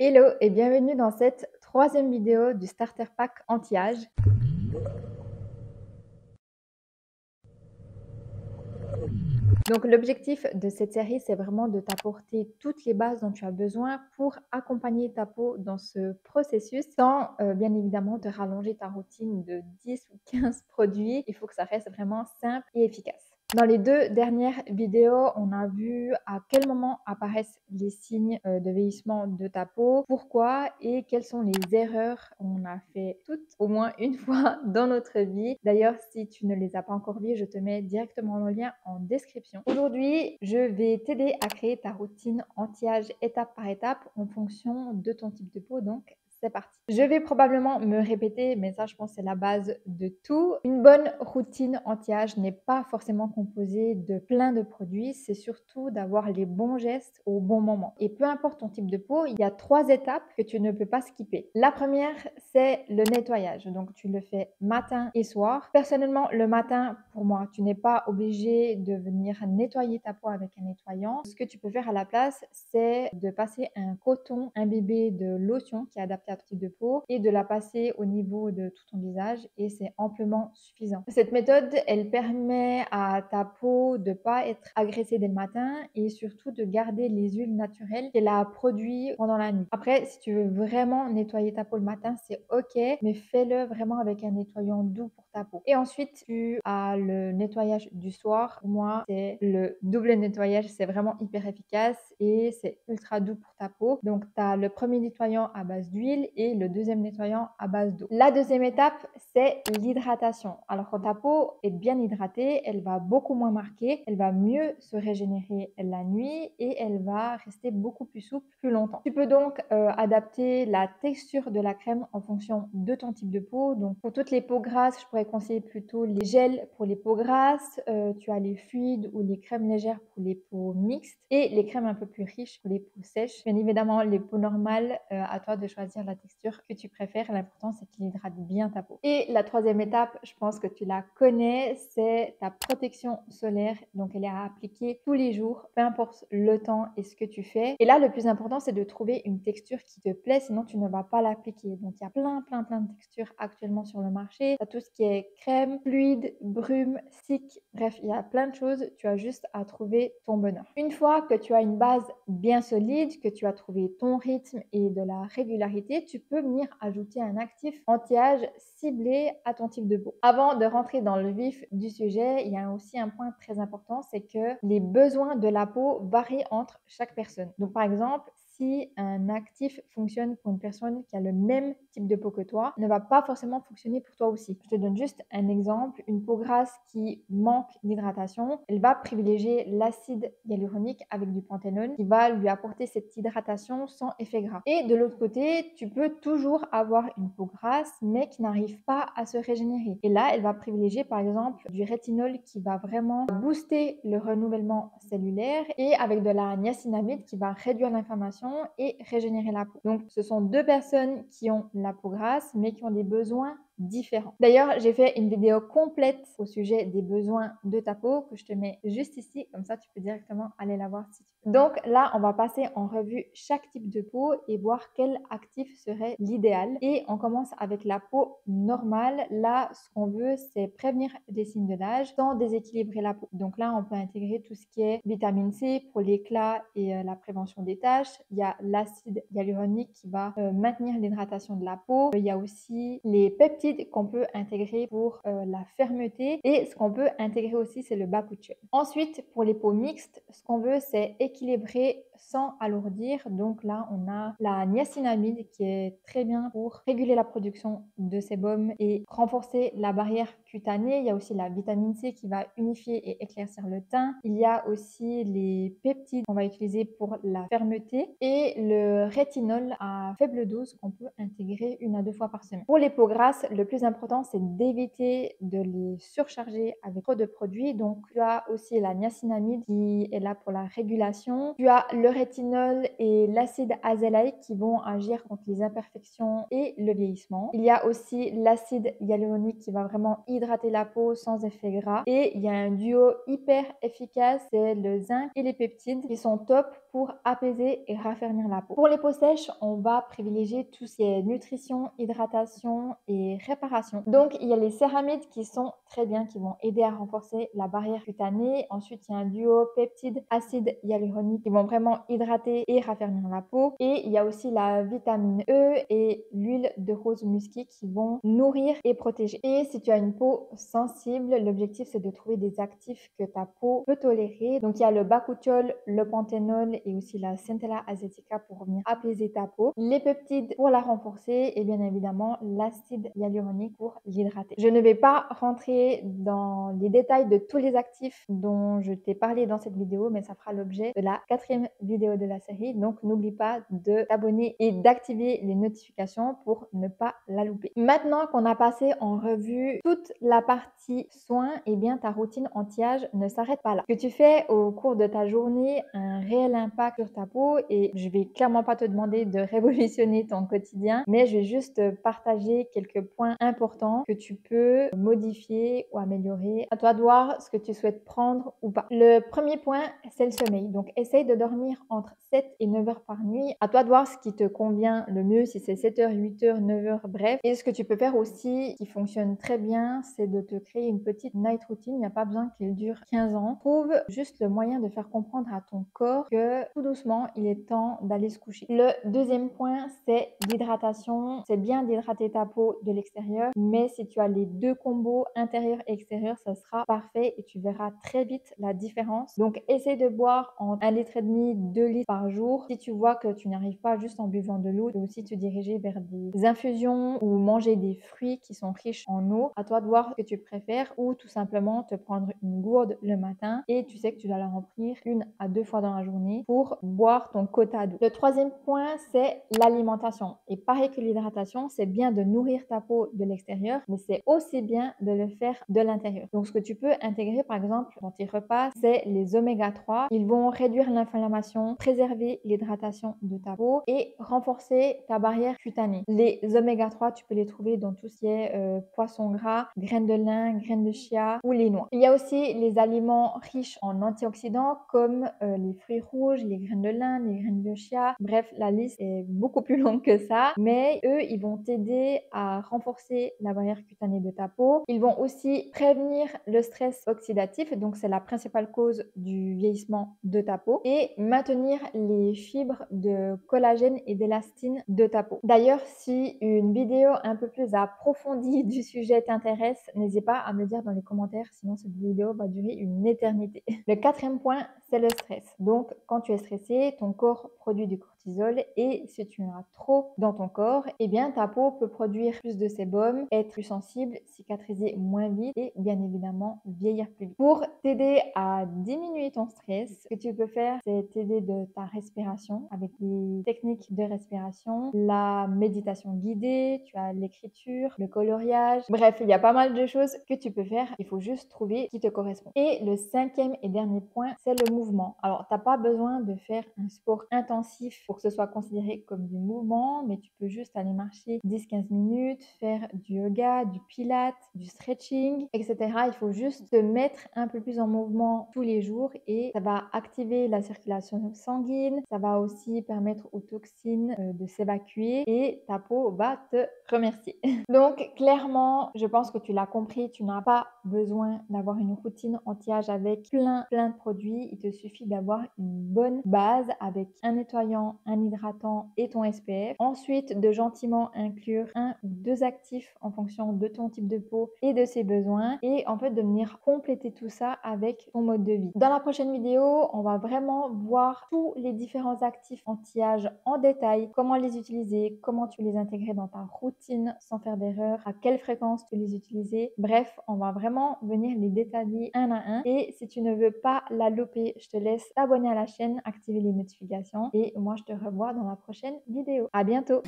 Hello et bienvenue dans cette troisième vidéo du Starter Pack anti-âge. Donc l'objectif de cette série, c'est vraiment de t'apporter toutes les bases dont tu as besoin pour accompagner ta peau dans ce processus sans bien évidemment te rallonger ta routine de 10 ou 15 produits. Il faut que ça reste vraiment simple et efficace. Dans les deux dernières vidéos, on a vu à quel moment apparaissent les signes de vieillissement de ta peau, pourquoi et quelles sont les erreurs qu'on a fait toutes au moins une fois dans notre vie. D'ailleurs, si tu ne les as pas encore vues, je te mets directement le lien en description. Aujourd'hui, je vais t'aider à créer ta routine anti-âge étape par étape en fonction de ton type de peau. Donc, c'est parti. Je vais probablement me répéter, mais ça, je pense, c'est la base de tout. Une bonne routine anti-âge n'est pas forcément composée de plein de produits. C'est surtout d'avoir les bons gestes au bon moment. Et peu importe ton type de peau, il y a 3 étapes que tu ne peux pas skipper. La première, c'est le nettoyage. Donc, tu le fais matin et soir. Personnellement, le matin, pour moi, tu n'es pas obligé de venir nettoyer ta peau avec un nettoyant. Ce que tu peux faire à la place, c'est de passer un coton imbibé de lotion qui est adapté à ton type de peau et de la passer au niveau de tout ton visage et c'est amplement suffisant. Cette méthode, elle permet à ta peau de ne pas être agressée dès le matin et surtout de garder les huiles naturelles qu'elle a produites pendant la nuit. Après, si tu veux vraiment nettoyer ta peau le matin, c'est ok, mais fais-le vraiment avec un nettoyant doux pour ta peau. Et ensuite, tu as le nettoyage du soir. Pour moi, c'est le double nettoyage, c'est vraiment hyper efficace et c'est ultra doux pour ta peau. Donc, tu as le premier nettoyant à base d'huile et le deuxième nettoyant à base d'eau. La deuxième étape, c'est l'hydratation. Alors, quand ta peau est bien hydratée, elle va beaucoup moins marquer, elle va mieux se régénérer la nuit et elle va rester beaucoup plus souple plus longtemps. Tu peux donc adapter la texture de la crème en fonction de ton type de peau. Donc, pour toutes les peaux grasses, je pourrais conseiller plutôt les gels pour les peaux grasses. Tu as les fluides ou les crèmes légères pour les peaux mixtes et les crèmes un peu plus riches pour les peaux sèches. Bien évidemment, les peaux normales, à toi de choisir la texture que tu préfères. L'important, c'est qu'il hydrate bien ta peau. Et la troisième étape, je pense que tu la connais, c'est ta protection solaire. Donc, elle est à appliquer tous les jours, peu importe le temps et ce que tu fais. Et là, le plus important, c'est de trouver une texture qui te plaît, sinon tu ne vas pas l'appliquer. Donc, il y a plein de textures actuellement sur le marché. Tu as tout ce qui est crème, fluide, brume, stick. Bref, il y a plein de choses. Tu as juste à trouver ton bonheur. Une fois que tu as une base bien solide, que tu as trouvé ton rythme et de la régularité, tu peux venir ajouter un actif anti-âge ciblé à ton type de peau. Avant de rentrer dans le vif du sujet, il y a aussi un point très important, c'est que les besoins de la peau varient entre chaque personne. Donc, par exemple, si un actif fonctionne pour une personne qui a le même type de peau que toi, ne va pas forcément fonctionner pour toi aussi. Je te donne juste un exemple. Une peau grasse qui manque d'hydratation, elle va privilégier l'acide hyaluronique avec du panthénone qui va lui apporter cette hydratation sans effet gras. Et de l'autre côté, tu peux toujours avoir une peau grasse mais qui n'arrive pas à se régénérer. Et là, elle va privilégier par exemple du rétinol qui va vraiment booster le renouvellement cellulaire et avec de la niacinamide qui va réduire l'inflammation et régénérer la peau. Donc, ce sont deux personnes qui ont la peau grasse, mais qui ont des besoins différents. D'ailleurs, j'ai fait une vidéo complète au sujet des besoins de ta peau que je te mets juste ici, comme ça tu peux directement aller la voir si tu veux. Donc là, on va passer en revue chaque type de peau et voir quel actif serait l'idéal. Et on commence avec la peau normale. Là, ce qu'on veut, c'est prévenir des signes de l'âge sans déséquilibrer la peau. Donc là, on peut intégrer tout ce qui est vitamine C pour l'éclat et la prévention des taches. Il y a l'acide hyaluronique qui va maintenir l'hydratation de la peau. Il y a aussi les peptides qu'on peut intégrer pour la fermeté et ce qu'on peut intégrer aussi c'est le bakuchiol. Ensuite pour les peaux mixtes, ce qu'on veut c'est équilibrer sans alourdir. Donc là on a la niacinamide qui est très bien pour réguler la production de sébum et renforcer la barrière cutanée. Il y a aussi la vitamine C qui va unifier et éclaircir le teint. Il y a aussi les peptides qu'on va utiliser pour la fermeté et le rétinol à faible dose qu'on peut intégrer 1 à 2 fois par semaine. Pour les peaux grasses, le plus important c'est d'éviter de les surcharger avec trop de produits. Donc tu as aussi la niacinamide qui est là pour la régulation. Tu as le rétinol et l'acide azélaïque qui vont agir contre les imperfections et le vieillissement. Il y a aussi l'acide hyaluronique qui va vraiment hydrater la peau sans effet gras. Et il y a un duo hyper efficace, c'est le zinc et les peptides qui sont top pour apaiser et raffermir la peau. Pour les peaux sèches, on va privilégier tout ce qui est nutrition, hydratation et réparation. Donc, il y a les céramides qui sont très bien, qui vont aider à renforcer la barrière cutanée. Ensuite, il y a un duo peptide acide hyaluronique qui vont vraiment hydrater et raffermir la peau. Et il y a aussi la vitamine E et l'huile de rose musquée qui vont nourrir et protéger. Et si tu as une peau sensible, l'objectif c'est de trouver des actifs que ta peau peut tolérer. Donc il y a le bakuchiol, le panthénol et aussi la centella asiatica pour venir apaiser ta peau, les peptides pour la renforcer et bien évidemment l'acide hyaluronique pour l'hydrater. Je ne vais pas rentrer dans les détails de tous les actifs dont je t'ai parlé dans cette vidéo, mais ça fera l'objet de la 4e vidéo de la série. Donc n'oublie pas de t'abonner et d'activer les notifications pour ne pas la louper. Maintenant qu'on a passé en revue toute la partie soins, eh bien ta routine anti-âge ne s'arrête pas là. Ce que tu fais au cours de ta journée a un réel impact sur ta peau et je vais clairement pas te demander de révolutionner ton quotidien, mais je vais juste partager quelques points importants que tu peux modifier ou améliorer. À toi de voir ce que tu souhaites prendre ou pas. Le premier point, c'est le sommeil. Donc essaye de dormir entre 7 et 9 heures par nuit. À toi de voir ce qui te convient le mieux, si c'est 7 heures, 8 heures, 9 heures, bref. Et ce que tu peux faire aussi, qui fonctionne très bien, c'est de te créer une petite night routine. Il n'y a pas besoin qu'elle dure 15 ans. Trouve juste le moyen de faire comprendre à ton corps que tout doucement, il est temps d'aller se coucher. Le deuxième point, c'est l'hydratation. C'est bien d'hydrater ta peau de l'extérieur, mais si tu as les deux combos intérieur et extérieur, ça sera parfait et tu verras très vite la différence. Donc, essaye de boire en 1,5 litre, 2 litres par jour. Si tu vois que tu n'arrives pas juste en buvant de l'eau, tu peux aussi te diriger vers des infusions ou manger des fruits qui sont riches en eau. À toi de voir ce que tu préfères ou tout simplement te prendre une gourde le matin et tu sais que tu dois la remplir 1 à 2 fois dans la journée pour boire ton quota d'eau. Le troisième point, c'est l'alimentation. Et pareil que l'hydratation, c'est bien de nourrir ta peau de l'extérieur, mais c'est aussi bien de le faire de l'intérieur. Donc, ce que tu peux intégrer, par exemple, dans tes repas, c'est les oméga 3. Ils vont réduire l'inflammation, préserver l'hydratation de ta peau et renforcer ta barrière cutanée. Les oméga 3, tu peux les trouver dans tout ce qui est poisson gras, graines de lin, graines de chia ou les noix. Il y a aussi les aliments riches en antioxydants comme les fruits rouges, les graines de lin, les graines de chia. Bref, la liste est beaucoup plus longue que ça, mais eux, ils vont t'aider à renforcer la barrière cutanée de ta peau. Ils vont aussi prévenir le stress oxydatif, donc c'est la principale cause du vieillissement de ta peau, et maintenir les fibres de collagène et d'élastine de ta peau. D'ailleurs, si une vidéo un peu plus approfondie du sujet t'intéresse, n'hésite pas à me le dire dans les commentaires, sinon cette vidéo va durer une éternité. Le 4e point, c'est le stress. Donc, quand tu es stressé, ton corps produit du cortisol et si tu en as trop dans ton corps, eh bien ta peau peut produire plus de sébum, être plus sensible, cicatriser moins vite et bien évidemment vieillir plus vite. Pour t'aider à diminuer ton stress, ce que tu peux faire, c'est t'aider de ta respiration avec des techniques de respiration, la méditation guidée, tu as l'écriture, le coloriage. Bref, il y a pas mal de choses que tu peux faire. Il faut juste trouver ce qui te correspond. Et le 5e et dernier point, c'est le mouvement. Alors, t'as pas besoin de faire un sport intensif pour que ce soit considéré comme du mouvement, mais tu peux juste aller marcher 10-15 minutes, faire du yoga, du pilates, du stretching, etc. Il faut juste te mettre un peu plus en mouvement tous les jours et ça va activer la circulation sanguine, ça va aussi permettre aux toxines de s'évacuer et ta peau va te remercier. Donc, clairement, je pense que tu l'as compris, tu n'as pas besoin d'avoir une routine anti-âge avec plein de produits. Il te suffit d'avoir une bonne base avec un nettoyant, un hydratant et ton SPF. Ensuite, de gentiment inclure 1 ou 2 actifs en fonction de ton type de peau et de ses besoins. Et en fait, de venir compléter tout ça avec ton mode de vie. Dans la prochaine vidéo, on va vraiment voir tous les différents actifs anti-âge en détail, comment les utiliser, comment tu les intégrer dans ta routine sans faire d'erreur, à quelle fréquence tu les utiliser. Bref, on va vraiment venir les détailler un à un. Et si tu ne veux pas la louper, je te laisse t'abonner à la chaîne, activer les notifications et moi je te revois dans la prochaine vidéo. À bientôt!